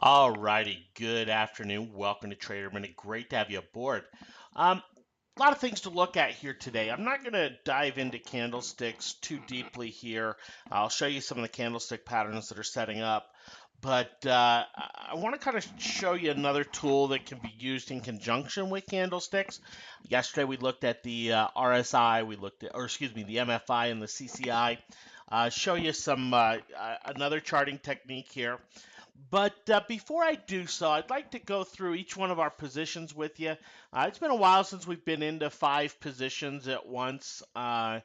All righty, good afternoon. Welcome to Trader Minute. Great to have you aboard. A lot of things to look at here today. I'm not going to dive into candlesticks too deeply here. I'll show you some of the candlestick patterns that are setting up. But I want to kind of show you another tool that can be used in conjunction with candlesticks. Yesterday we looked at the RSI, the MFI and the CCI. Show you some another charting technique here. But before I do so, I'd like to go through each one of our positions with you. It's been a while since we've been into five positions at once, and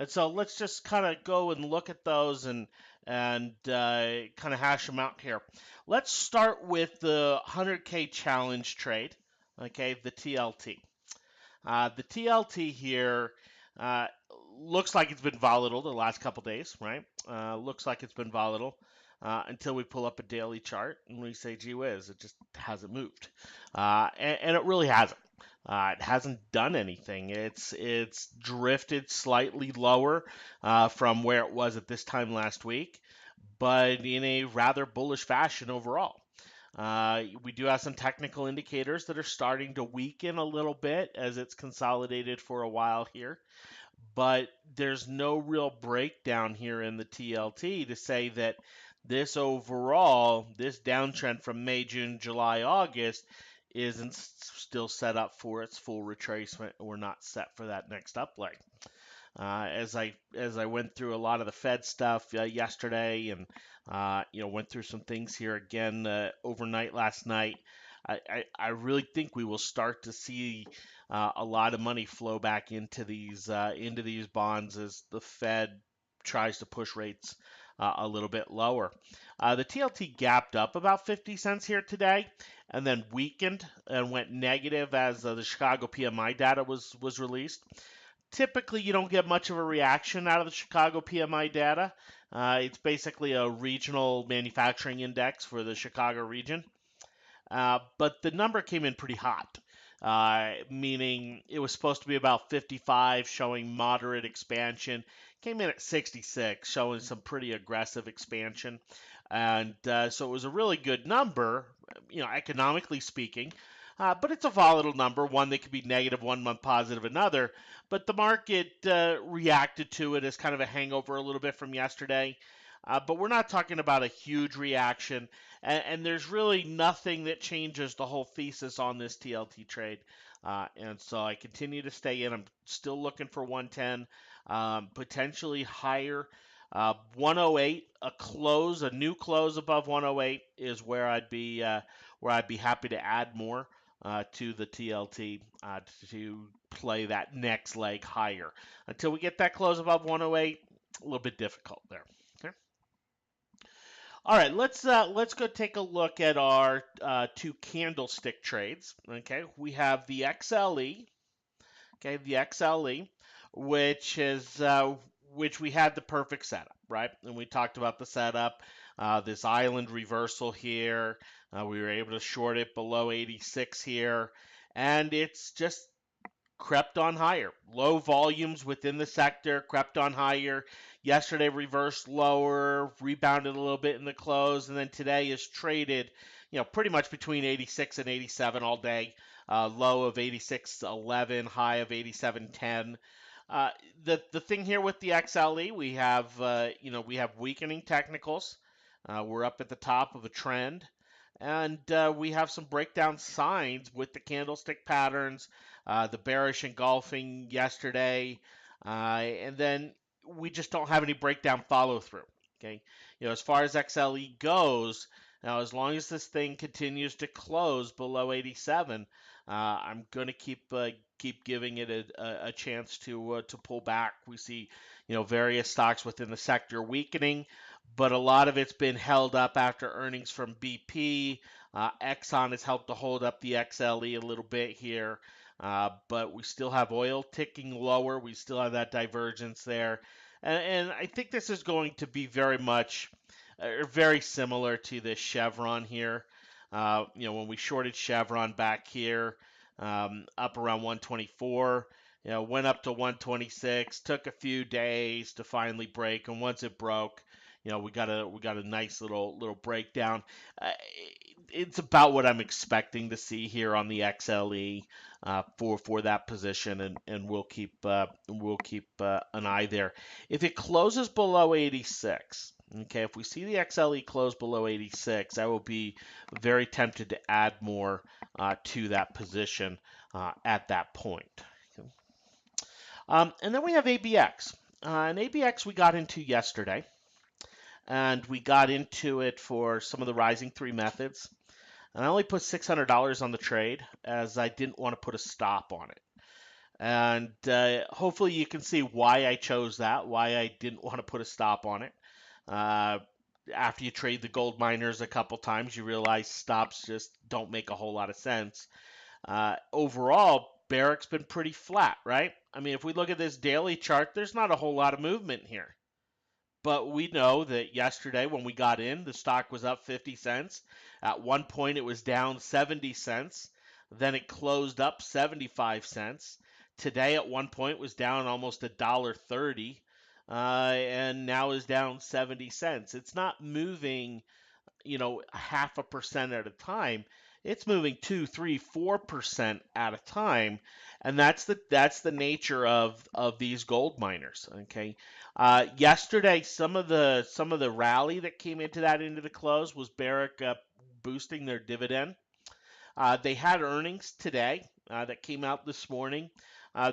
so let's just kind of go and look at those and kind of hash them out here. Let's start with the 100K challenge trade. Okay, the TLT. The TLT here looks like it's been volatile the last couple days, right? Looks like it's been volatile until we pull up a daily chart and we say, gee whiz, it just hasn't moved. And it really hasn't. It hasn't done anything. It's drifted slightly lower from where it was at this time last week, but in a rather bullish fashion overall. We do have some technical indicators that are starting to weaken a little bit as it's consolidated for a while here, but there's no real breakdown here in the TLT to say that this downtrend from May, June, July, August isn't still set up for its full retracement. We're not set for that next up leg. As I went through a lot of the Fed stuff yesterday, and went through some things here again overnight last night. I really think we will start to see a lot of money flow back into these bonds as the Fed tries to push rates a little bit lower. The TLT gapped up about 50 cents here today, and then weakened and went negative as the Chicago PMI data was released. Typically, you don't get much of a reaction out of the Chicago PMI data. It's basically a regional manufacturing index for the Chicago region. But the number came in pretty hot, meaning it was supposed to be about 55, showing moderate expansion. Came in at 66, showing some pretty aggressive expansion. And so it was a really good number, economically speaking. But it's a volatile number, one that could be negative one month, positive another. But the market reacted to it as kind of a hangover a little bit from yesterday. But we're not talking about a huge reaction, and there's really nothing that changes the whole thesis on this TLT trade. And so I continue to stay in. I'm still looking for 110, potentially higher. 108, a new close above 108 is where I'd be happy to add more to the TLT to play that next leg higher. Until we get that close above 108, a little bit difficult there. Okay. All right, let's go take a look at our two candlestick trades. Okay, we have the XLE. Okay, the XLE, which we had the perfect setup, right? And we talked about the setup, this island reversal here. We were able to short it below 86 here, and it's just crept on higher. Low volumes within the sector crept on higher. Yesterday reversed lower, rebounded a little bit in the close, and then today is traded, pretty much between 86 and 87 all day. Low of 86.11, high of 87.10. The thing here with the XLE, we have weakening technicals. We're up at the top of a trend. And we have some breakdown signs with the candlestick patterns, the bearish engulfing yesterday, and then we just don't have any breakdown follow through. Okay, as far as XLE goes, now as long as this thing continues to close below 87, I'm going to keep giving it a chance to pull back. We see various stocks within the sector weakening, but a lot of it's been held up after earnings from BP. Exxon has helped to hold up the XLE a little bit here, but we still have oil ticking lower. We still have that divergence there. And I think this is going to be very similar to this Chevron here. When we shorted Chevron back here, up around 124, went up to 126, took a few days to finally break, and once it broke, we got a nice little breakdown. Uh, it's about what I'm expecting to see here on the XLE for that position, and we'll keep an eye there. If it closes below 86, okay, if we see the XLE close below 86, I will be very tempted to add more to that position at that point. And then we have ABX. And ABX we got into yesterday, and we got into it for some of the rising three methods. And I only put $600 on the trade as I didn't want to put a stop on it. And hopefully you can see why I chose that, why I didn't want to put a stop on it. Uh, After you trade the gold miners a couple times, you realize stops just don't make a whole lot of sense. Overall, Barrick's been pretty flat, right? I mean, if we look at this daily chart, there's not a whole lot of movement here. But we know that yesterday when we got in, the stock was up 50 cents. At one point, it was down 70 cents. Then it closed up 75 cents. Today, at one point, was down almost $1.30, and now is down 70 cents. It's not moving, half a percent at a time. It's moving 2, 3, 4% at a time, and that's the nature of these gold miners. Okay, yesterday some of the rally that came into the close was Barrick boosting their dividend. They had earnings today that came out this morning.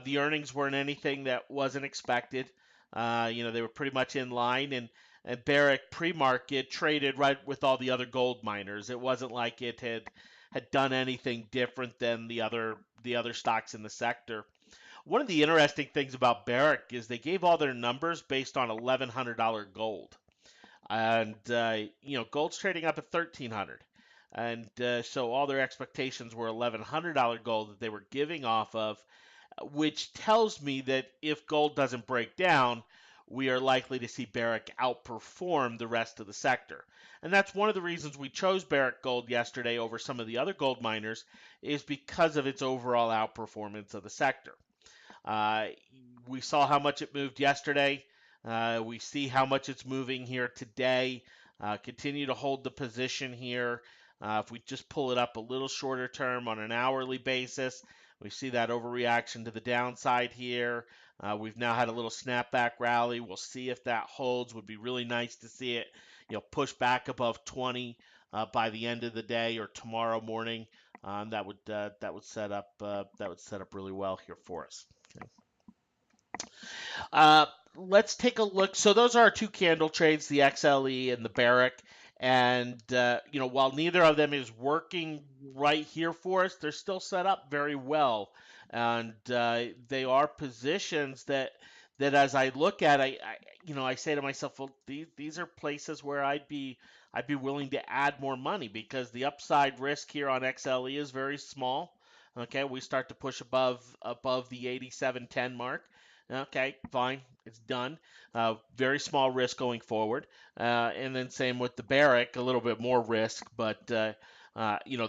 The earnings weren't anything that wasn't expected. They were pretty much in line, and Barrick pre-market traded right with all the other gold miners. It wasn't like it had done anything different than the other stocks in the sector. One of the interesting things about Barrick is they gave all their numbers based on $1,100 gold. And gold's trading up at 1,300, and so all their expectations were $1,100 gold that they were giving off of, which tells me that if gold doesn't break down, we are likely to see Barrick outperform the rest of the sector. And that's one of the reasons we chose Barrick Gold yesterday over some of the other gold miners, is because of its overall outperformance of the sector. Uh, we saw how much it moved yesterday. We see how much it's moving here today. Continue to hold the position here. If we just pull it up a little shorter term on an hourly basis, we see that overreaction to the downside here. We've now had a little snapback rally. We'll see if that holds. Would be really nice to see it, push back above 20 by the end of the day or tomorrow morning. That would set up really well here for us. Okay. Uh, let's take a look. So those are our two candle trades, the XLE and the Barrick. And while neither of them is working right here for us, they're still set up very well, and they are positions that as I look at, I say to myself, well, these are places where I'd be willing to add more money because the upside risk here on XLE is very small. Okay, we start to push above the 87.10 mark. Okay, fine, it's done. Very small risk going forward, and then same with the Barrick, a little bit more risk, but the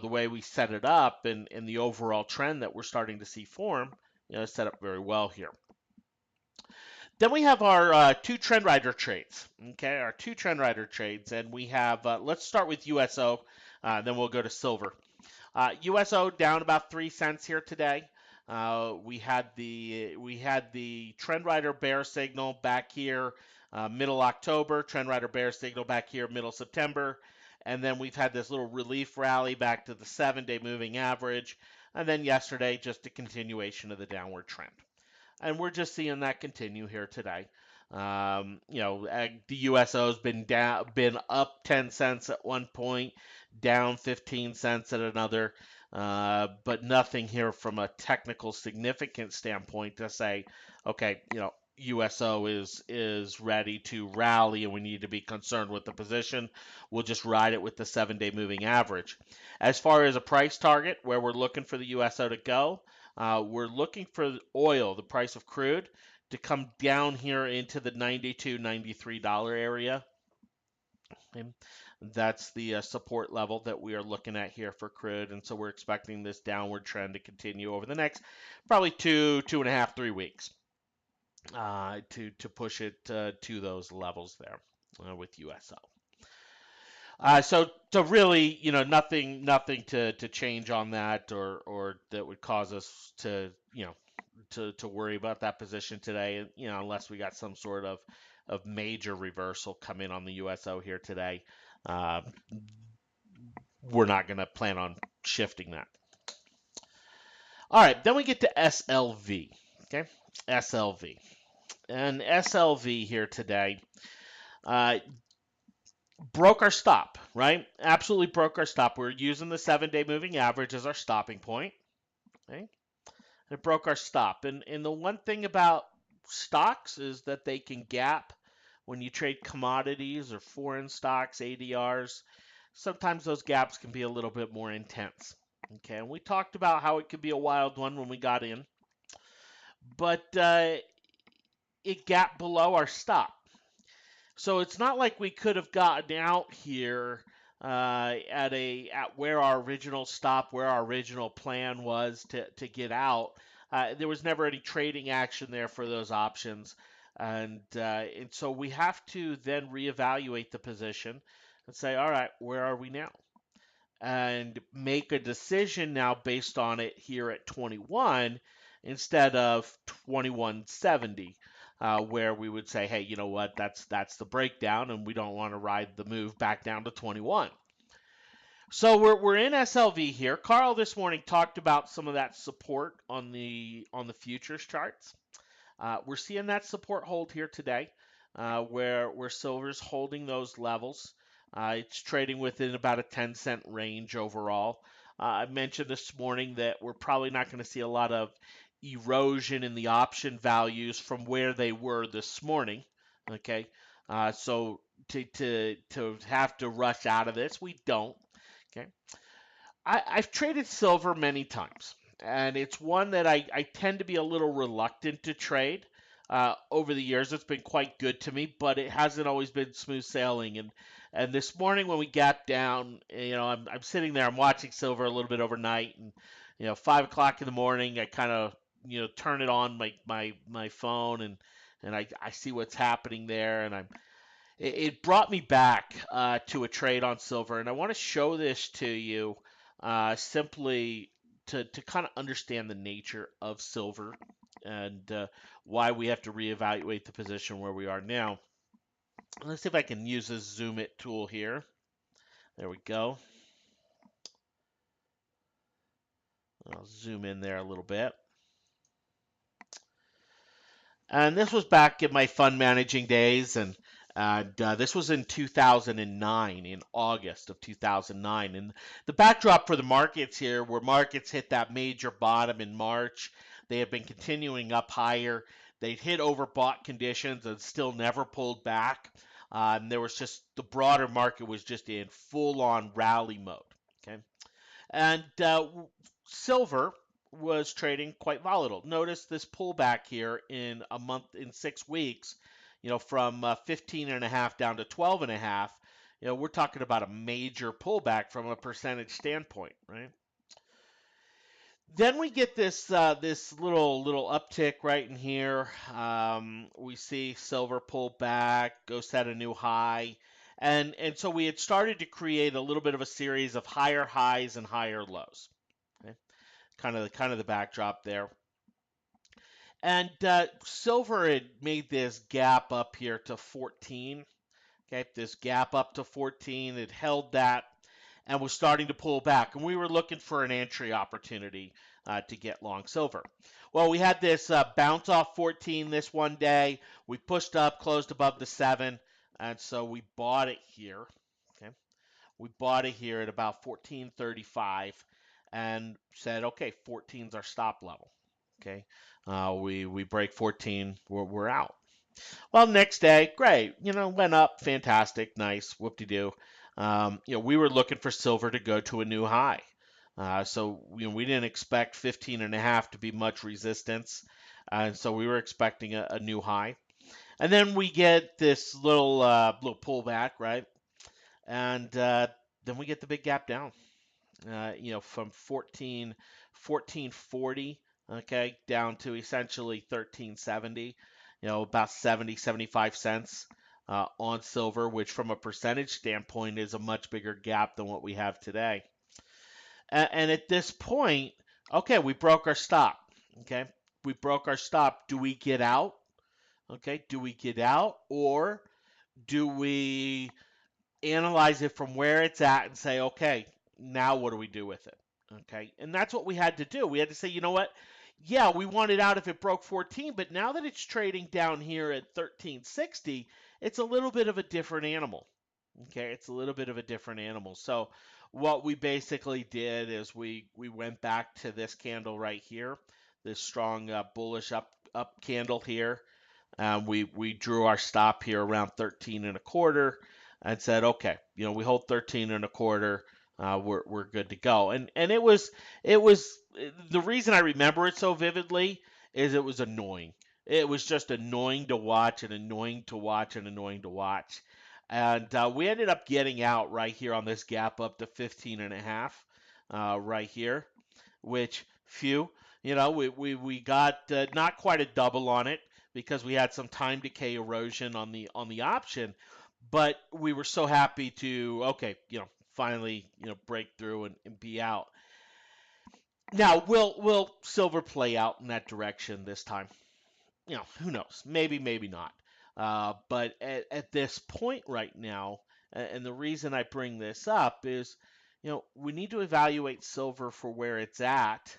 way we set it up and the overall trend that we're starting to see form, set up very well here. Then we have our two trend rider trades. Okay, our two trend rider trades, and we have. Let's start with USO, then we'll go to silver. USO down about 3 cents here today. We had the trend rider bear signal back here middle October, trend rider bear signal back here middle September, and then we've had this little relief rally back to the 7-day moving average, and then yesterday just a continuation of the downward trend. And we're just seeing that continue here today. The USO has been up 10 cents at one point, down 15 cents at another, but nothing here from a technical significant standpoint to say, okay, USO is ready to rally and we need to be concerned with the position. We'll just ride it with the 7-day moving average. As far as a price target, where we're looking for the USO to go, we're looking for oil, the price of crude, to come down here into the $92, $93 area. And that's the support level that we are looking at here for crude. And so we're expecting this downward trend to continue over the next probably 2.5, 3 weeks to push it to those levels there with USO. So really, nothing to change on that, or that would cause us to, to worry about that position today, unless we got some sort of major reversal come in on the USO here today. Uh, we're not going to plan on shifting that. All right, then we get to SLV. Okay, SLV. And SLV here today uh, broke our stop, right? Absolutely broke our stop. We're using the 7-day moving average as our stopping point. Okay? It broke our stop. And the one thing about stocks is that they can gap when you trade commodities or foreign stocks, ADRs. Sometimes those gaps can be a little bit more intense. Okay, and we talked about how it could be a wild one when we got in, but it gapped below our stop. So it's not like we could have gotten out here at where our original stop, where our original plan was to get out. There was never any trading action there for those options, and so we have to then reevaluate the position and say, all right, where are we now? And make a decision now based on it here at 21 instead of 2170, where we would say, hey, you know what, that's the breakdown, and we don't want to ride the move back down to 21. So we're in SLV here. Carl this morning talked about some of that support on the futures charts. We're seeing that support hold here today, where silver's holding those levels. It's trading within about a 10-cent range overall. I mentioned this morning that we're probably not going to see a lot of erosion in the option values from where they were this morning. Okay, so to have to rush out of this, we don't. Okay, I've traded silver many times, and it's one that I tend to be a little reluctant to trade. Over the years, it's been quite good to me, but it hasn't always been smooth sailing. And this morning when we gapped down, I'm sitting there, I'm watching silver a little bit overnight, and 5 o'clock in the morning, I kind of turn it on my phone, and I see what's happening there, and it brought me back to a trade on silver, and I want to show this to you simply to kind of understand the nature of silver and why we have to reevaluate the position where we are now. Let's see if I can use this zoom it tool here. There we go. I'll zoom in there a little bit. And this was back in my fund managing days, and this was in 2009, in August of 2009. And the backdrop for the markets here, where markets hit that major bottom in March, they have been continuing up higher. They'd hit overbought conditions and still never pulled back. And there was just the broader market was just in full-on rally mode. Okay, and silver was trading quite volatile. Notice this pullback here in a month, in 6 weeks, from 15 and a half down to 12 and a half. We're talking about a major pullback from a percentage standpoint, right? Then we get this little uptick right in here. We see silver pull back, go set a new high, and so we had started to create a little bit of a series of higher highs and higher lows. Okay? Kind of the backdrop there. And silver had made this gap up here to 14. Okay, this gap up to 14, it held that and was starting to pull back. And we were looking for an entry opportunity to get long silver. Well, we had this bounce off 14 this one day. We pushed up, closed above the 7, and so we bought it here. Okay, we bought it here at about 14.35 and said, okay, 14 is our stop level. Okay, we break 14, we're out. Well, next day, great. Went up, fantastic, nice, whoop-de-doo. We were looking for silver to go to a new high. So we didn't expect 15 and a half to be much resistance. And so we were expecting a new high. And then we get this little pullback, right? And then we get the big gap down. From 1440, okay, down to essentially 1370, about 70, 75 cents. on silver, which from a percentage standpoint is a much bigger gap than what we have today. And at this point, okay, we broke our stop. Okay, we broke our stop. Do we get out? Okay, do we get out, or do we analyze it from where it's at and say, okay, now what do we do with it? Okay, and that's what we had to do. We had to say, you know what? Yeah, we wanted out if it broke 14, but now that it's trading down here at 1360, it's a little bit of a different animal. Okay, it's a little bit of a different animal. So what we basically did is we went back to this candle right here, this strong bullish up candle here. We drew our stop here around 13 and a quarter and said, okay, we hold 13 and a quarter. We're good to go. And it was the reason I remember it so vividly is it was annoying. It was just annoying to watch and annoying to watch and annoying to watch. And we ended up getting out right here on this gap up to 15 and a half right here, which phew, we got not quite a double on it because we had some time decay erosion on the option, but we were so happy to okay, finally break through and be out. Now will silver play out in that direction this time? Who knows? Maybe not. But at this point right now, and the reason I bring this up is, we need to evaluate silver for where it's at,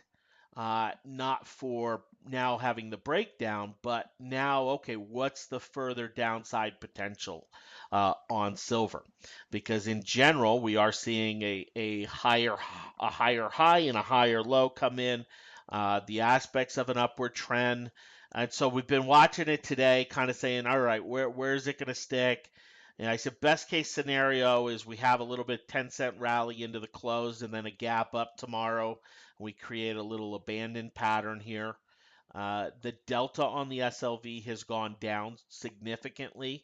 not for now having the breakdown, but now, okay, what's the further downside potential on silver? Because in general, we are seeing a higher high and a higher low come in, the aspects of an upward trend. And so we've been watching it today, kind of saying, all right, where is it going to stick? And I said, best case scenario is we have a little bit 10-cent rally into the close and then a gap up tomorrow. We create a little abandoned pattern here. The delta on the SLV has gone down significantly,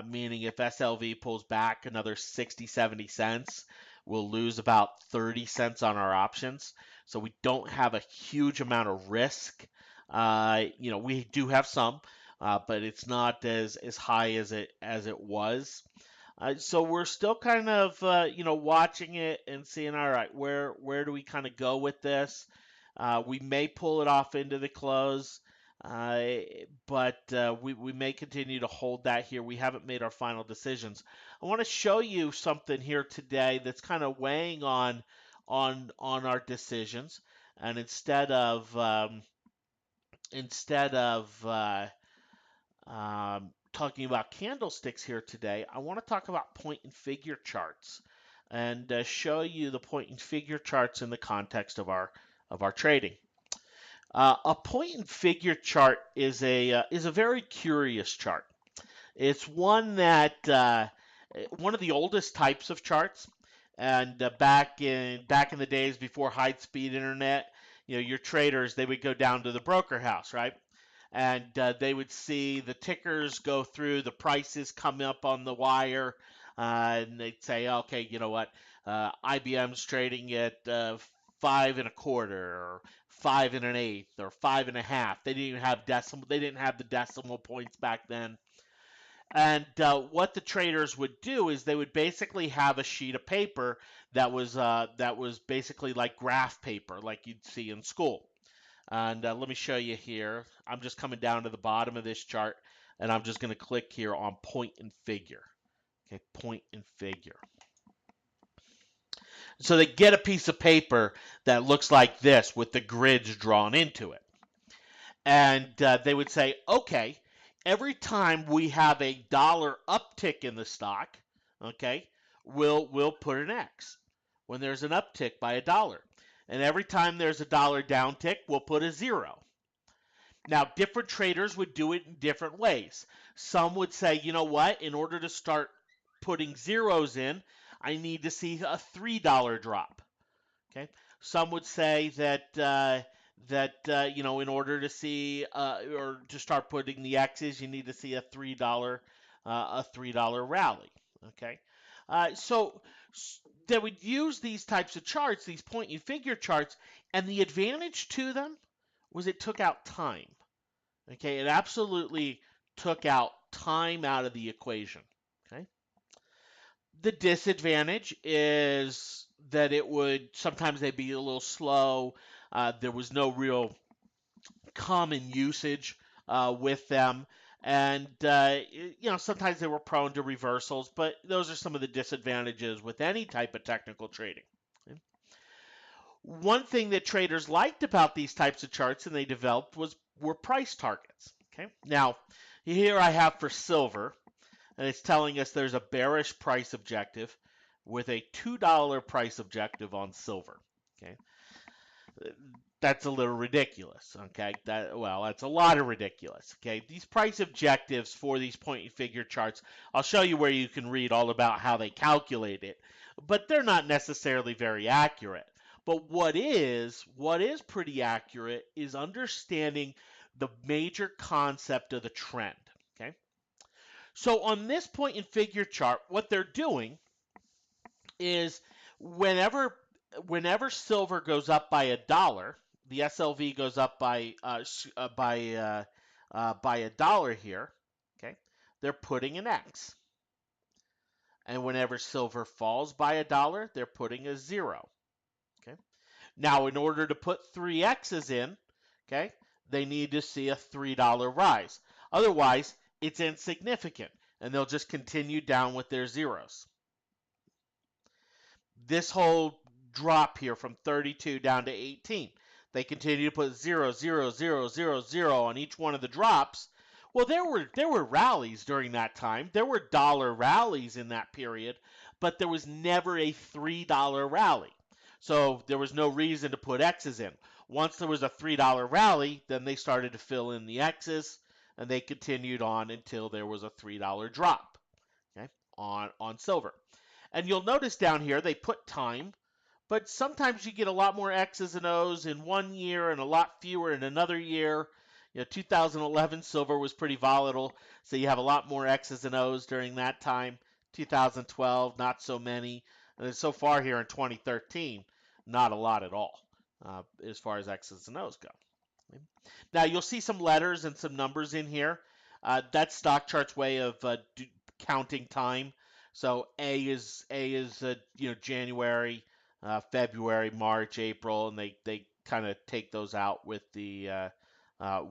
meaning if SLV pulls back another 60, 70 cents, we'll lose about 30 cents on our options. So we don't have a huge amount of risk. We do have some, but it's not as high as it was. So we're still kind of watching it and seeing, all right, where do we kind of go with this? We may pull it off into the close, uh, but we may continue to hold that here. We haven't made our final decisions. I want to show you something here today that's kind of weighing on our decisions, and instead of talking about candlesticks here today, I want to talk about point and figure charts and show you the point and figure charts in the context of our trading. A point and figure chart is a very curious chart. It's one of the oldest types of charts, and back in the days before high speed internet, your traders they would go down to the broker house, right? And they would see the tickers go through, the prices come up on the wire, and they'd say, okay, you know what, IBM's trading at 5 1/4, or 5 1/8, or 5 1/2. They didn't even have decimal. They didn't have the decimal points back then. And what the traders would do is they would basically have a sheet of paper that was basically like graph paper, like you'd see in school. And let me show you here. I'm just coming down to the bottom of this chart, and I'm just going to click here on point and figure. Okay, point and figure. So they get a piece of paper that looks like this with the grids drawn into it. And they would say, okay, every time we have a dollar uptick in the stock, okay, we'll put an X when there's an uptick by a dollar. And every time there's a dollar downtick, we'll put a 0. Now, different traders would do it in different ways. Some would say, you know what, in order to start putting zeros in, I need to see a $3 drop. Okay. Some would say that in order to see or to start putting the X's, you need to see a $3 rally. Okay. So they would use these types of charts, these point and figure charts, and the advantage to them was it took out time. Okay, it absolutely took out time out of the equation. Okay. The disadvantage is that it would sometimes they'd be a little slow. There was no real common usage with them. And, sometimes they were prone to reversals, but those are some of the disadvantages with any type of technical trading. Okay. One thing that traders liked about these types of charts and they developed were price targets. Okay. Now, here I have for silver, and it's telling us there's a bearish price objective with a $2 price objective on silver. Okay. That's a little ridiculous. Okay, that's a lot of ridiculous. Okay, these price objectives for these point and figure charts, I'll show you where you can read all about how they calculate it, but they're not necessarily very accurate. But what is pretty accurate is understanding the major concept of the trend. Okay, so on this point and figure chart, what they're doing is whenever silver goes up by $1, the SLV goes up by $1 here. Okay, they're putting an X, and whenever silver falls by $1, they're putting a 0. Okay, now in order to put 3 X's in, okay, they need to see a $3 rise. Otherwise, it's insignificant, and they'll just continue down with their zeros. This whole drop here from 32 down to 18, they continue to put 0, 0, 0, 0, 0 on each one of the drops. Well, there were rallies during that time. There were dollar rallies in that period, but there was never a $3 rally. So there was no reason to put X's in. Once there was a $3 rally, then they started to fill in the X's, and they continued on until there was a $3 drop, okay, on silver. And you'll notice down here they put time, but sometimes you get a lot more X's and O's in one year and a lot fewer in another year. 2011 silver was pretty volatile, so you have a lot more X's and O's during that time. 2012, not so many. And then so far here in 2013, not a lot at all as far as X's and O's go. Now you'll see some letters and some numbers in here. That's Stock Chart's way of counting time. So A is January, February, March, April, and they kind of take those out with the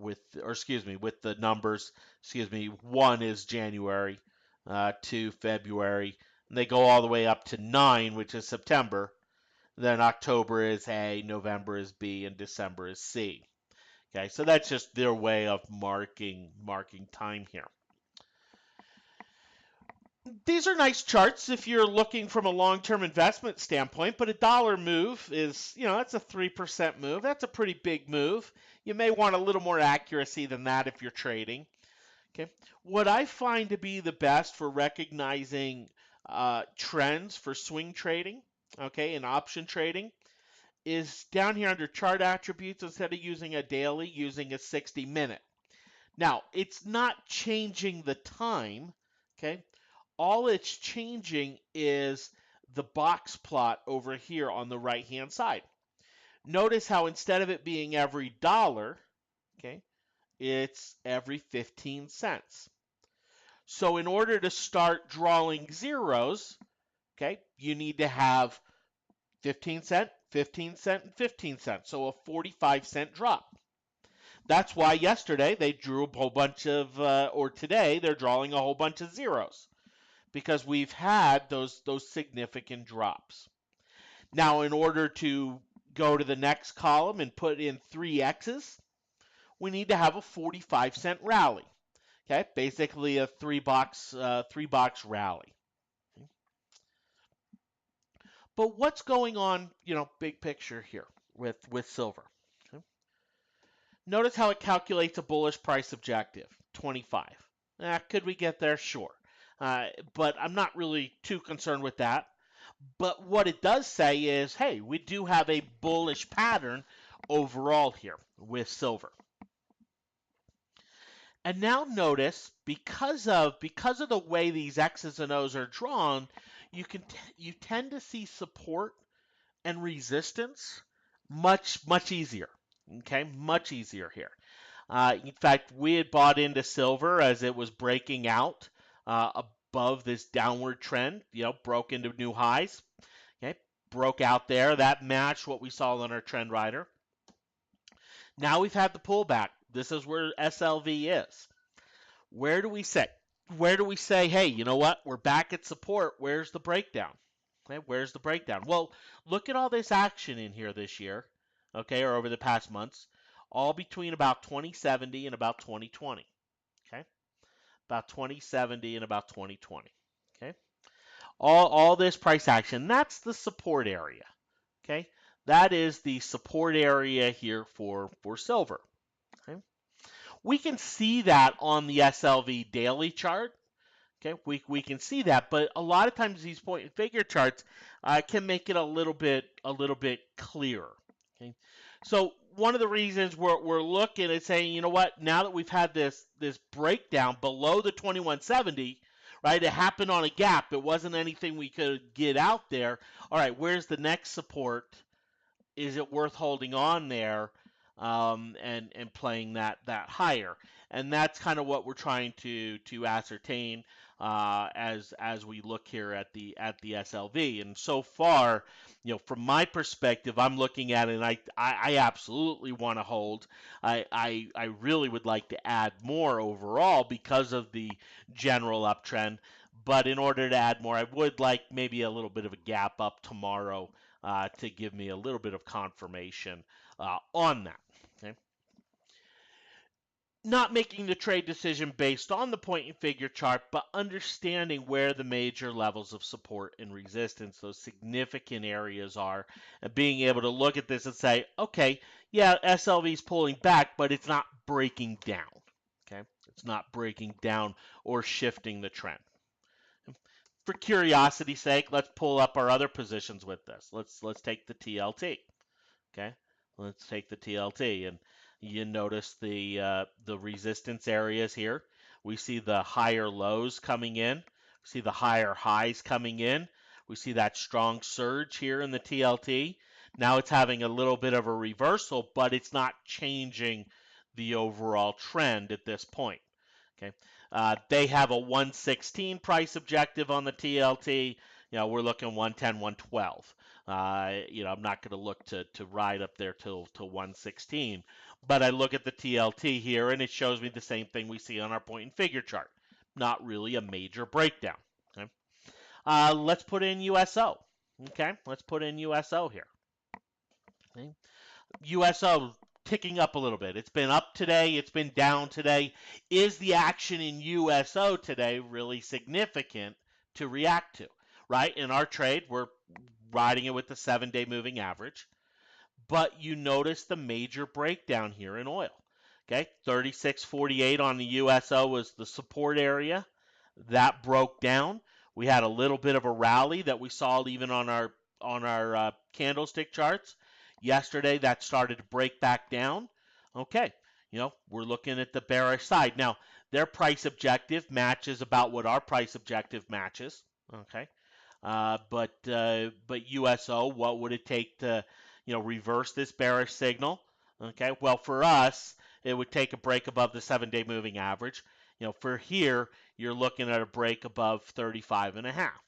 with the numbers. Excuse me, 1 is January, 2 February, and they go all the way up to 9, which is September. Then October is A, November is B, and December is C. Okay, so that's just their way of marking time here. These are nice charts if you're looking from a long-term investment standpoint, but a dollar move is, that's a 3% move. That's a pretty big move. You may want a little more accuracy than that if you're trading. Okay. What I find to be the best for recognizing trends for swing trading, okay, and option trading, is down here under chart attributes, instead of using a daily, using a 60-minute. Now, it's not changing the time, okay? All it's changing is the box plot over here on the right-hand side. Notice how instead of it being every dollar, okay, it's every 15 cents. So in order to start drawing zeros, okay, you need to have 15 cent, 15 cent, and 15 cents. So a 45-cent drop. That's why yesterday they drew a whole bunch of, or today they're drawing a whole bunch of zeros, because we've had those significant drops. Now, in order to go to the next column and put in 3 X's, we need to have a 45-cent rally. Okay, basically a three box rally. Okay. But what's going on, big picture here with silver? Okay. Notice how it calculates a bullish price objective, 25. Could we get there? Sure. But I'm not really too concerned with that. But what it does say is, hey, we do have a bullish pattern overall here with silver. And now notice, because of the way these X's and O's are drawn, you tend to see support and resistance much easier. Okay, much easier here. In fact, we had bought into silver as it was breaking out above this downward trend, broke into new highs. Okay, broke out there. That matched what we saw on our trend rider. Now we've had the pullback. This is where SLV is. Where do we say? Where do we say, hey, you know what? We're back at support. Where's the breakdown? Okay, where's the breakdown? Well, look at all this action in here this year, okay, or over the past months, all between about 2070 and about 2020. Okay, about 2070 and about 2020. Okay, all this price action. That's the support area. Okay, that is the support area here for silver. Okay, we can see that on the SLV daily chart. Okay, we can see that, but a lot of times these point and figure charts can make it a little bit clearer. Okay, so one of the reasons we're looking at saying, you know what, now that we've had this breakdown below the 2170, right? It happened on a gap. It wasn't anything we could get out there. All right, where's the next support? Is it worth holding on there and playing that higher? And that's kind of what we're trying to ascertain as we look here at the SLV. And so far, from my perspective, I'm looking at it, and I absolutely want to hold. I really would like to add more overall because of the general uptrend. But in order to add more, I would like maybe a little bit of a gap up tomorrow to give me a little bit of confirmation on that. Okay? Not making the trade decision based on the point and figure chart, but understanding where the major levels of support and resistance, those significant areas are, and being able to look at this and say, okay, yeah, SLV is pulling back, but it's not breaking down. Okay, it's not breaking down or shifting the trend. For curiosity's sake, let's pull up our other positions with this. Let's take the TLT. Okay, let's take the TLT, and you notice the resistance areas here. We see the higher lows coming in. We see the higher highs coming in. We see that strong surge here in the TLT. Now it's having a little bit of a reversal, but it's not changing the overall trend at this point. Okay, they have a 116 price objective on the TLT. We're looking 110, 112. I'm not going to look to ride up there till 116, but I look at the TLT here and it shows me the same thing we see on our point and figure chart. Not really a major breakdown. Okay, let's put in USO. Okay, let's put in USO here. Okay. USO ticking up a little bit. It's been up today, it's been down today. Is the action in USO today really significant to react to? Right? In our trade, we're riding it with the 7-day moving average, but you notice the major breakdown here in oil. Okay, 36.48 on the USO was the support area. That broke down. We had a little bit of a rally that we saw even on our candlestick charts. Yesterday, that started to break back down. Okay, we're looking at the bearish side. Now, their price objective matches about what our price objective matches. Okay, but USO, what would it take to reverse this bearish signal? Okay, well for us, it would take a break above the 7-day moving average. For here, you're looking at a break above 35 and a half.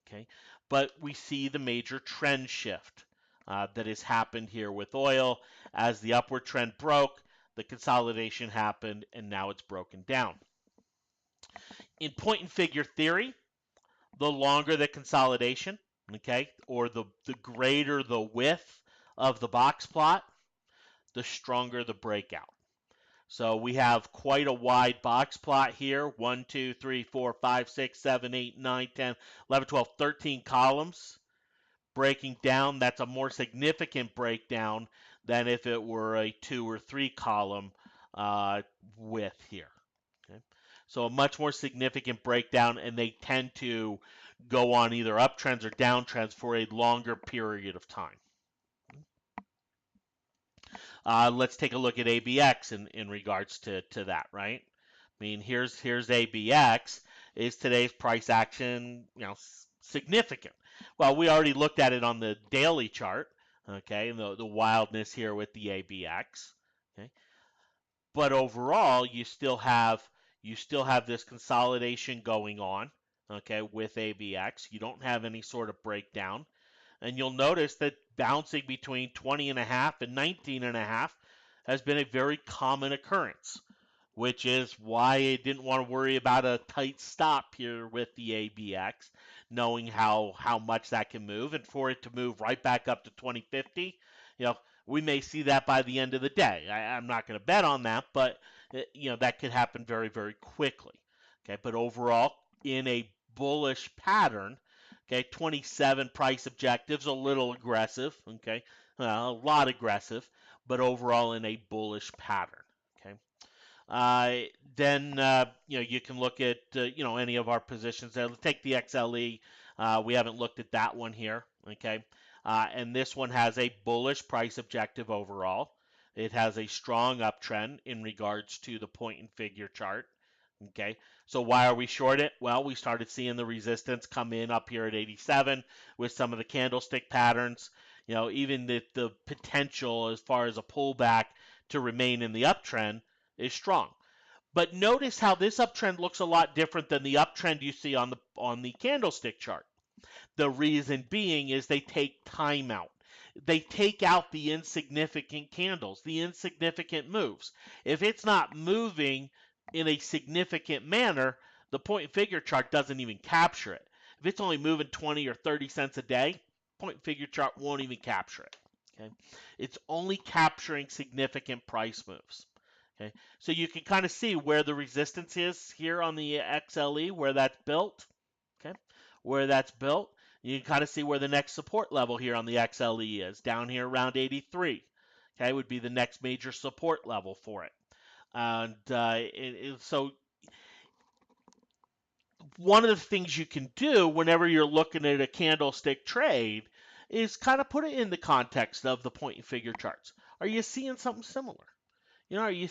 Okay, but we see the major trend shift that has happened here with oil as the upward trend broke, the consolidation happened, and now it's broken down. In point and figure theory, the longer the consolidation, okay, or the greater the width of the box plot, the stronger the breakout. So we have quite a wide box plot here. 1, 2, 3, 4, 5, 6, 7, 8, 9, 10, 11, 12, 13 columns breaking down. That's a more significant breakdown than if it were a 2 or 3 column width here. Okay? So a much more significant breakdown, and they tend to go on either uptrends or downtrends for a longer period of time. Let's take a look at ABX in regards to that, right? I mean, here's ABX. Is today's price action, significant? Well, we already looked at it on the daily chart, okay, and the wildness here with the ABX. Okay, But overall, you still have this consolidation going on, okay, with ABX. You don't have any sort of breakdown. And you'll notice that bouncing between 20 and a half and 19 and a half has been a very common occurrence, which is why I didn't want to worry about a tight stop here with the ABX, knowing how much that can move, and for it to move right back up to 2050, you know, we may see that by the end of the day. I'm not going to bet on that, but that could happen very, very quickly. Okay, but overall, in a bullish pattern, okay, 27 price objectives, a little aggressive, okay, a lot aggressive, but overall in a bullish pattern. Okay. Uh, then you can look at any of our positions there. Let's take the XLE. We haven't looked at that one here. Okay, and this one has a bullish price objective overall. It has a strong uptrend in regards to the point and figure chart. Okay, so why are we short it? Well, we started seeing the resistance come in up here at 87 with some of the candlestick patterns. Even the potential as far as a pullback to remain in the uptrend is strong. But notice how this uptrend looks a lot different than the uptrend you see on the candlestick chart. The reason being is they take time out. They take out the insignificant candles, the insignificant moves. If it's not moving in a significant manner, the point and figure chart doesn't even capture it. If it's only moving 20 or 30 cents a day, point and figure chart won't even capture it. Okay? It's only capturing significant price moves. Okay, so you can kind of see where the resistance is here on the XLE, where that's built. Okay, where that's built. You can kind of see where the next support level here on the XLE is, down here around 83. Okay, would be the next major support level for it. And so one of the things you can do whenever you're looking at a candlestick trade is kind of put it in the context of the point and figure charts. Are you seeing something similar? Are you,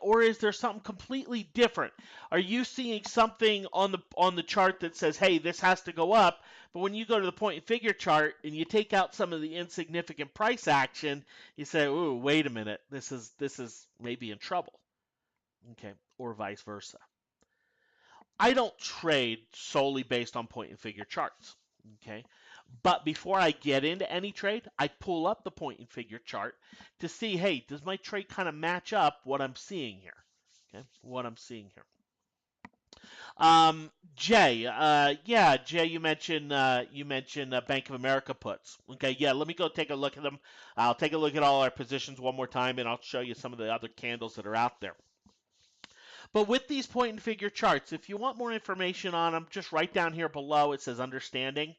or is there something completely different? Are you seeing something on the chart that says, "Hey, this has to go up," but when you go to the point and figure chart and you take out some of the insignificant price action, you say, "Ooh, wait a minute, this is maybe in trouble." Okay, or vice versa. I don't trade solely based on point and figure charts. Okay. But before I get into any trade, I pull up the point and figure chart to see, hey, does my trade kind of match up what I'm seeing here? Okay, what I'm seeing here. Jay, Jay, you mentioned Bank of America puts. Okay, yeah, let me go take a look at them. I'll take a look at all our positions one more time, and I'll show you some of the other candles that are out there. But with these point and figure charts, if you want more information on them, just right down here below it says understanding.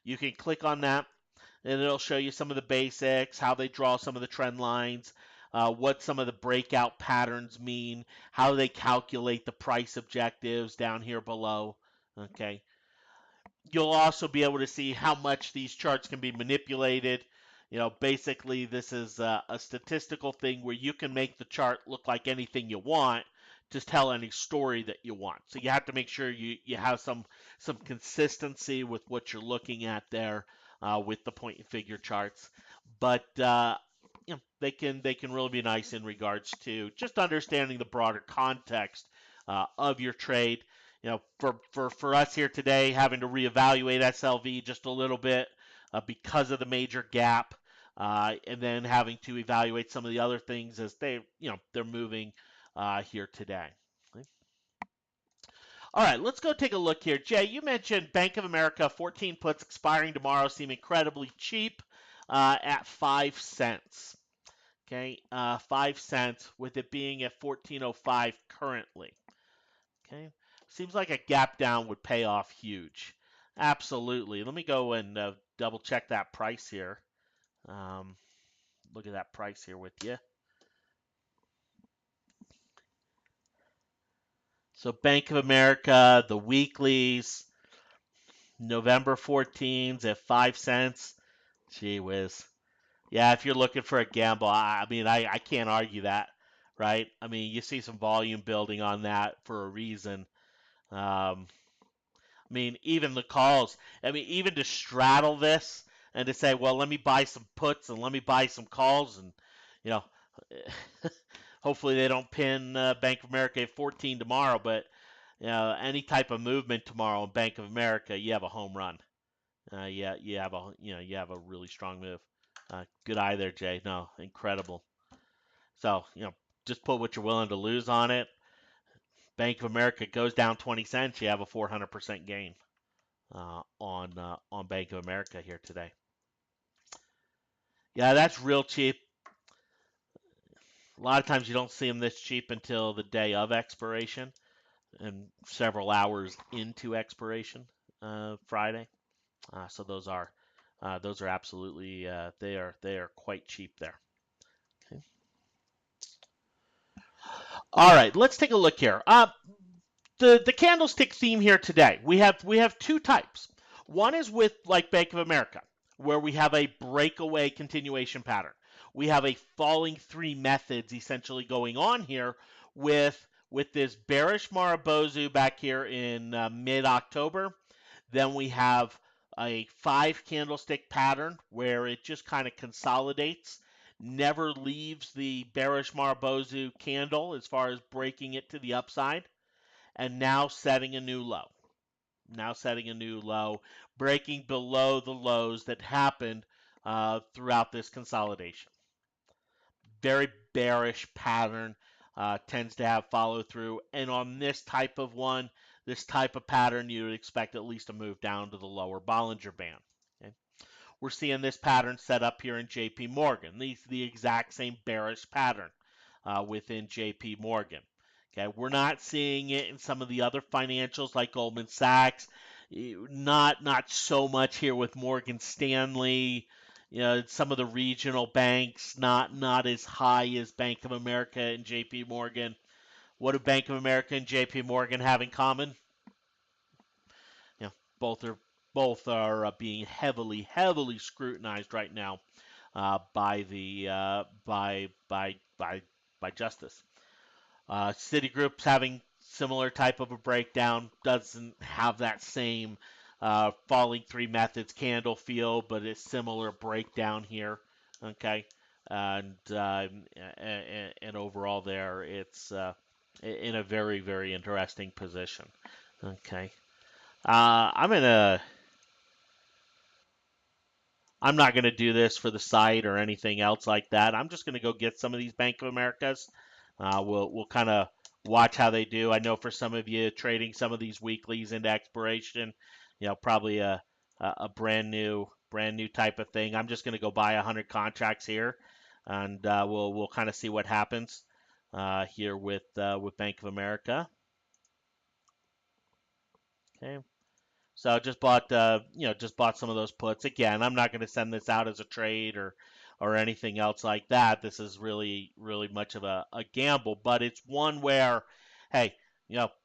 You can click on that and it'll show you some of the basics, how they draw some of the trend lines, what some of the breakout patterns mean, how they calculate the price objectives down here below. Okay. You'll also be able to see how much these charts can be manipulated. Basically, this is a statistical thing where you can make the chart look like anything you want to tell any story that you want. So you have to make sure you have some consistency with what you're looking at there with the point and figure charts. But they can really be nice in regards to just understanding the broader context of your trade. For us here today, having to reevaluate SLV just a little bit because of the major gap, and then having to evaluate some of the other things as they're moving here today. Okay. All right, let's go take a look here. Jay, you mentioned Bank of America 14 puts expiring tomorrow seem incredibly cheap at 5 cents. Okay, 5 cents with it being at 14.05 currently. Okay, seems like a gap down would pay off huge. Absolutely. Let me go and double check that price here. Um, Look at that price here with you. So Bank of America, the weeklies, November 14s at 5 cents. Gee whiz. Yeah, if you're looking for a gamble, I mean, I can't argue that, right? I mean, you see some volume building on that for a reason. Um, I mean, even the calls. I mean, even to straddle this and to say, well, let me buy some puts and let me buy some calls, and you know, hopefully they don't pin Bank of America at 14 tomorrow, but any type of movement tomorrow in Bank of America, you have a home run. Yeah, you have a really strong move. Good eye there, Jay. No, incredible. So just put what you're willing to lose on it. Bank of America goes down 20 cents, you have a 400% gain on Bank of America here today. Yeah, that's real cheap. A lot of times you don't see them this cheap until the day of expiration and several hours into expiration Friday. So those are absolutely they are quite cheap there. Okay. All right, let's take a look here. The candlestick theme here today. We have two types. One is with like Bank of America, where we have a breakaway continuation pattern. We have a falling three methods essentially going on here with this bearish Marubozu back here in mid-October. Then we have a five candlestick pattern where it just kind of consolidates, never leaves the bearish Marubozu candle as far as breaking it to the upside, and now setting a new low. Now setting a new low, breaking below the lows that happened throughout this consolidation. Very bearish pattern, tends to have follow through. And on this type of one, this type of pattern, you would expect at least a move down to the lower Bollinger Band. Okay? We're seeing this pattern set up here in JP Morgan. The exact same bearish pattern within JP Morgan. Okay, we're not seeing it in some of the other financials like Goldman Sachs. Not so much here with Morgan Stanley. Some of the regional banks not as high as Bank of America and J.P. Morgan. What do Bank of America and J.P. Morgan have in common? You know, both are being heavily scrutinized right now by the by justice. Citigroup's having similar type of a breakdown. Doesn't have that same falling three methods candle feel, but it's similar breakdown here. Okay, and overall there, it's in a very interesting position. Okay, I'm gonna. I'm not gonna do this for the site or anything else like that. I'm just gonna go get some of these Bank of Americas. We'll kind of watch how they do. I know for some of you trading some of these weeklies into expiration, probably a brand new type of thing. I'm just going to go buy 100 contracts here, and we'll kind of see what happens here with Bank of America. Okay. So just bought some of those puts. Again, I'm not going to send this out as a trade or anything else like that. This is really much of a gamble, but it's one where, hey,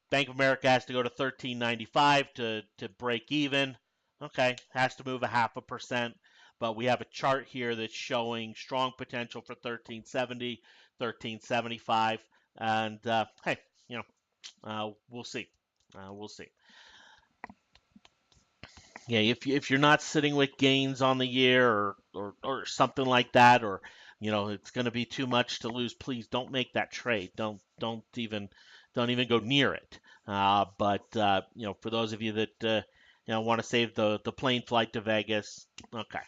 Bank of America has to go to 13.95 to break even. Okay, has to move a 0.5%, but we have a chart here that's showing strong potential for 13.70, 13.75, and hey, we'll see. We'll see. Yeah, if you're not sitting with gains on the year or something like that, or it's going to be too much to lose, please don't make that trade. Don't even go near it. But for those of you that want to save the plane flight to Vegas, okay.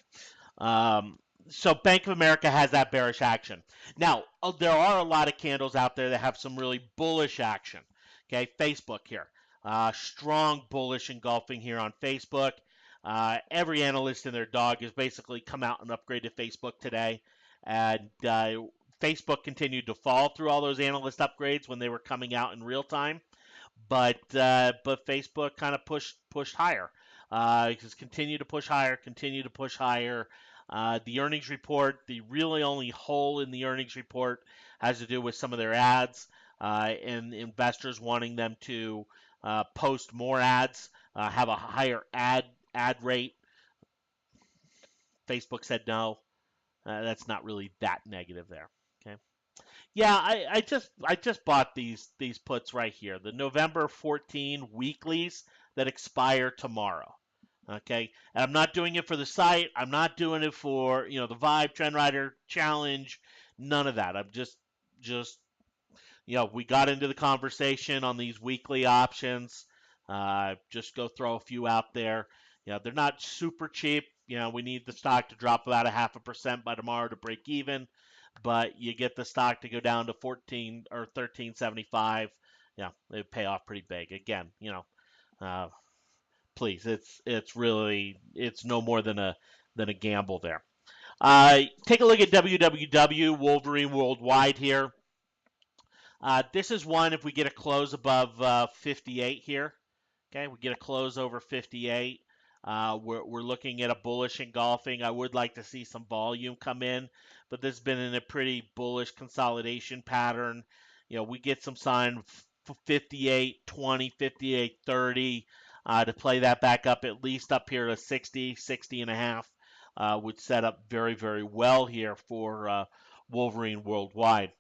So Bank of America has that bearish action. Now, there are a lot of candles out there that have some really bullish action. Okay, Facebook here. Strong bullish engulfing here on Facebook. Every analyst and their dog has basically come out and upgraded Facebook today. And Facebook continued to fall through all those analyst upgrades when they were coming out in real time. But Facebook kind of pushed higher. Just continue to push higher, continue to push higher. The earnings report, the really only hole in the earnings report has to do with some of their ads and investors wanting them to post more ads, have a higher ad rate. Facebook said no. That's not really that negative there. Okay. Yeah, I just bought these puts right here. The November 14 weeklies that expire tomorrow. Okay, and I'm not doing it for the site. I'm not doing it for the Vibe Trend Rider Challenge. None of that. I'm just we got into the conversation on these weekly options. Just go throw a few out there. They're not super cheap. We need the stock to drop about a 0.5% by tomorrow to break even, but you get the stock to go down to 14 or 13.75. They pay off pretty big. Again, uh, please, it's no more than a gamble there. Take a look at WWW Wolverine Worldwide here. This is one if we get a close above 58 here. Okay, we get a close over 58. We're looking at a bullish engulfing. I would like to see some volume come in, but this has been in a pretty bullish consolidation pattern. We get some sign 58, 20, 58, 30 to play that back up at least up here to 60, 60 and a half would set up very, very well here for Wolverine Worldwide.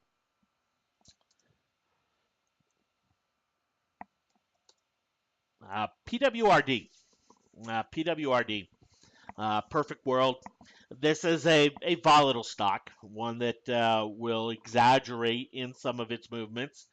PWRD. PWRD. Perfect World. This is a volatile stock, one that will exaggerate in some of its movements.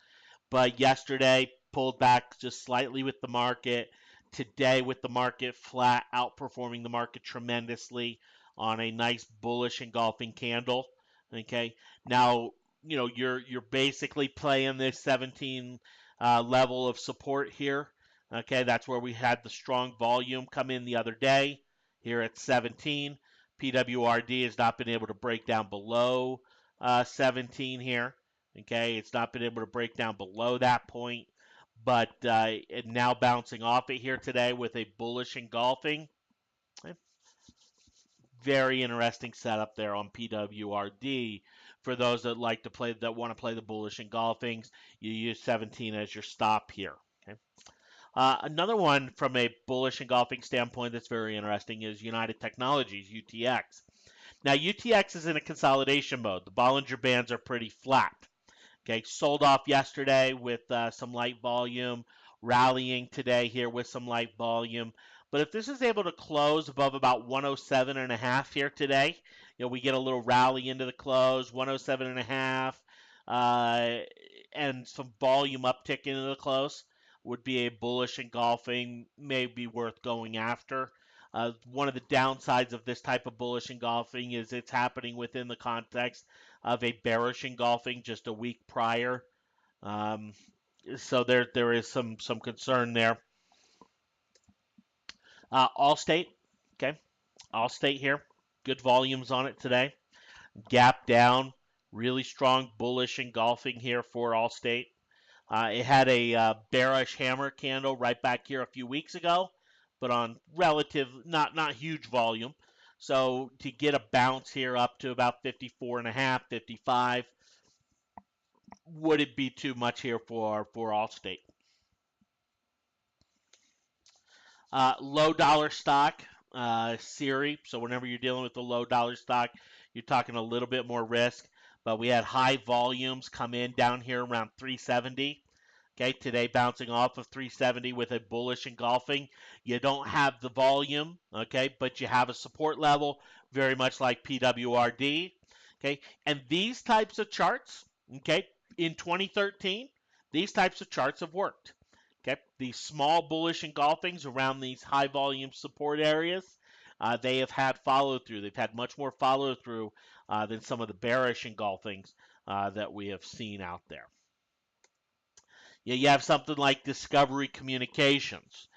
But yesterday pulled back just slightly with the market. Today with the market flat, outperforming the market tremendously on a nice bullish engulfing candle. Okay, now you're basically playing this 17 level of support here. Okay, that's where we had the strong volume come in the other day. Here at 17, PWRD has not been able to break down below 17 here. Okay, it's not been able to break down below that point, but it now bouncing off it here today with a bullish engulfing. Very interesting setup there on PWRD. For those that want to play the bullish engulfings, you use 17 as your stop here. Okay. Another one from a bullish engulfing standpoint that's very interesting is United Technologies, UTX. Now, UTX is in a consolidation mode. The Bollinger Bands are pretty flat. Okay, sold off yesterday with some light volume, rallying today here with some light volume. But if this is able to close above about 107 and a half here today, we get a little rally into the close, 107 and a half, and some volume uptick into the close would be a bullish engulfing, may be worth going after. One of the downsides of this type of bullish engulfing is it's happening within the context of a bearish engulfing just a week prior. Um, so there is some concern there. Allstate, okay, Allstate here, good volumes on it today. Gap down, really strong bullish engulfing here for Allstate. It had a bearish hammer candle right back here a few weeks ago, but on relative, not huge volume. So to get a bounce here up to about 54 and a half, 55, would it be too much here for Allstate? Low dollar stock, Siri. So whenever you're dealing with the low dollar stock, you're talking a little bit more risk. But we had high volumes come in down here around 370. Okay, today bouncing off of 370 with a bullish engulfing. You don't have the volume, okay, but you have a support level, very much like PWRD. Okay, and these types of charts, okay, in 2013, these types of charts have worked. Okay, these small bullish engulfings around these high volume support areas, they have had follow through. They've had much more follow through than some of the bearish engulfings that we have seen out there. You have something like Discovery Communications.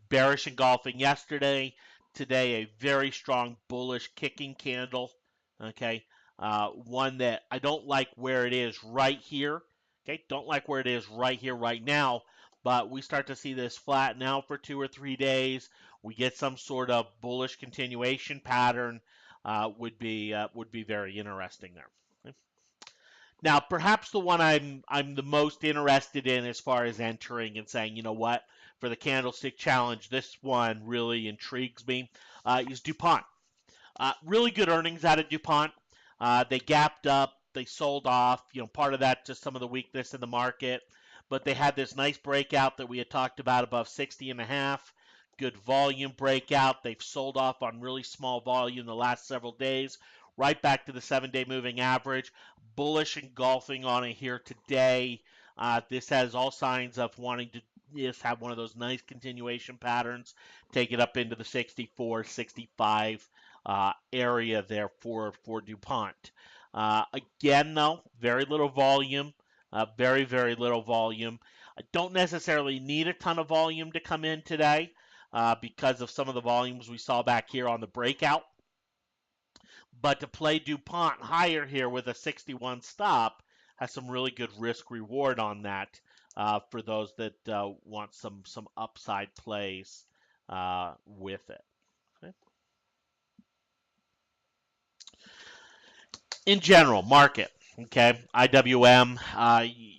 Bearish engulfing yesterday. Today, a very strong bullish kicking candle. Okay. One that I don't like where it is right here. Okay. Don't like where it is right here, right now. But we start to see this flatten out for 2 or 3 days. We get some sort of bullish continuation pattern. Would be very interesting there. Okay. Now, perhaps the one I'm the most interested in as far as entering and saying, you know what, for the candlestick challenge, this one really intrigues me, is DuPont. Really good earnings out of DuPont. They gapped up, they sold off. Part of that just some of the weakness in the market, but they had this nice breakout that we had talked about above 60 and a half. Good volume breakout. They've sold off on really small volume the last several days. right back to the 7-day moving average. Bullish engulfing on it here today. This has all signs of wanting to just have one of those nice continuation patterns, take it up into the 64, 65 area there for DuPont. Again, though, very little volume, very, very little volume. I don't necessarily need a ton of volume to come in today because of some of the volumes we saw back here on the breakout. But to play DuPont higher here with a 61 stop has some really good risk reward on that for those that want some upside plays with it. Okay. In general, market. Okay, IWM.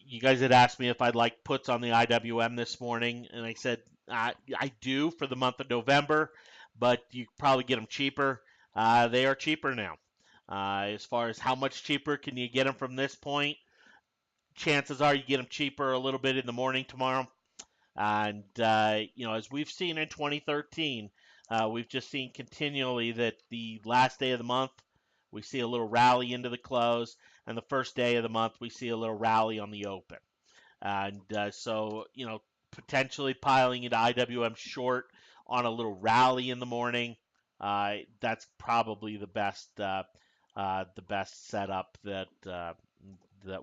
You guys had asked me if I'd like puts on the IWM this morning, and I said I do for the month of November, but you probably get them cheaper. They are cheaper now. As far as how much cheaper can you get them from this point, chances are you get them cheaper a little bit in the morning tomorrow. And as we've seen in 2013, we've just seen continually that the last day of the month we see a little rally into the close, and the first day of the month we see a little rally on the open. And so potentially piling into IWM short on a little rally in the morning. That's probably the best setup that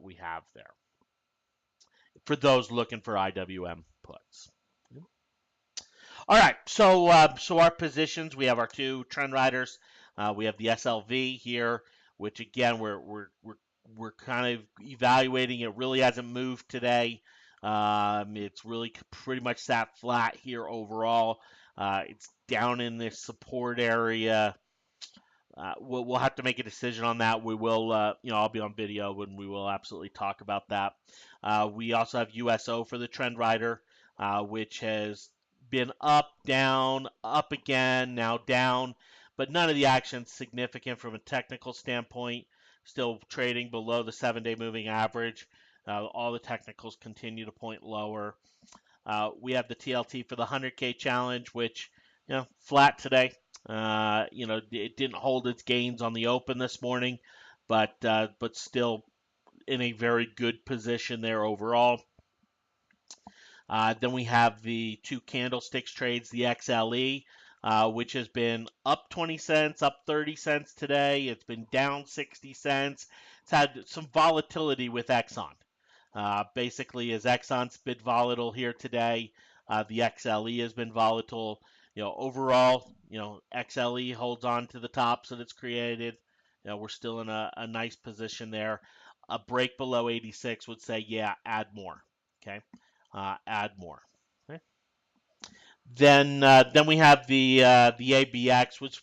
we have there for those looking for IWM puts. All right, so our positions, we have our two trend riders. We have the SLV here, which again we're kind of evaluating. It really hasn't moved today. It's really pretty much sat flat here overall. It's down in this support area. We'll have to make a decision on that. We will, I'll be on video and we will absolutely talk about that. We also have USO for the trend rider, which has been up, down, up again, now down, but none of the action's significant from a technical standpoint. Still trading below the 7-day moving average. All the technicals continue to point lower. We have the TLT for the 100K challenge, which, flat today. It didn't hold its gains on the open this morning, but still in a very good position there overall. Then we have the two candlesticks trades, the XLE, which has been up 20 cents, up 30 cents today. It's been down 60 cents. It's had some volatility with Exxon. Basically, as Exxon's been volatile here today, the XLE has been volatile. Overall, XLE holds on to the tops that it's created. We're still in a nice position there. A break below 86 would say, yeah, add more. Okay, add more. Okay. Then we have the ABX, which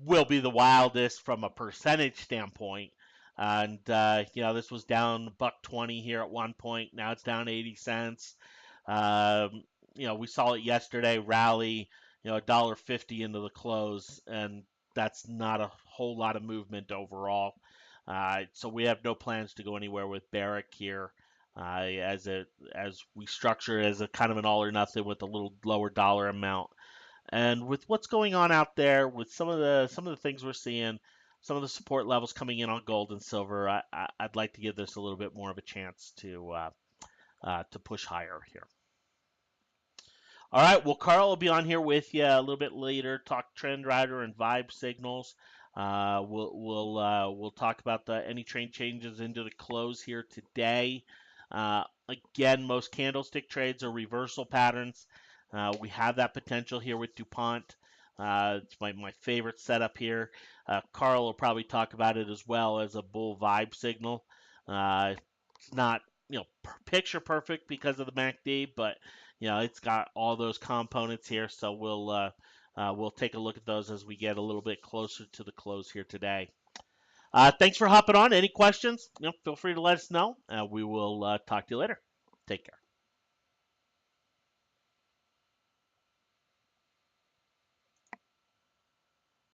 will be the wildest from a percentage standpoint. And this was down $1.20 here at one point. Now it's down 80 cents. We saw it yesterday rally, $1.50 into the close, and that's not a whole lot of movement overall. So we have no plans to go anywhere with Barrick here, as we structure it as a kind of an all or nothing with a little lower dollar amount. And with what's going on out there, with some of the things we're seeing, some of the support levels coming in on gold and silver, I'd like to give this a little bit more of a chance to push higher here. All right, well, Carl will be on here with you a little bit later, talk trend rider and vibe signals. We'll talk about any trend changes into the close here today. Again, most candlestick trades are reversal patterns. We have that potential here with DuPont. It's my favorite setup here. Carl will probably talk about it as well as a bull vibe signal. It's not picture perfect because of the MACD, but it's got all those components here. So we'll take a look at those as we get a little bit closer to the close here today. Thanks for hopping on. Any questions? Feel free to let us know. We will talk to you later. Take care.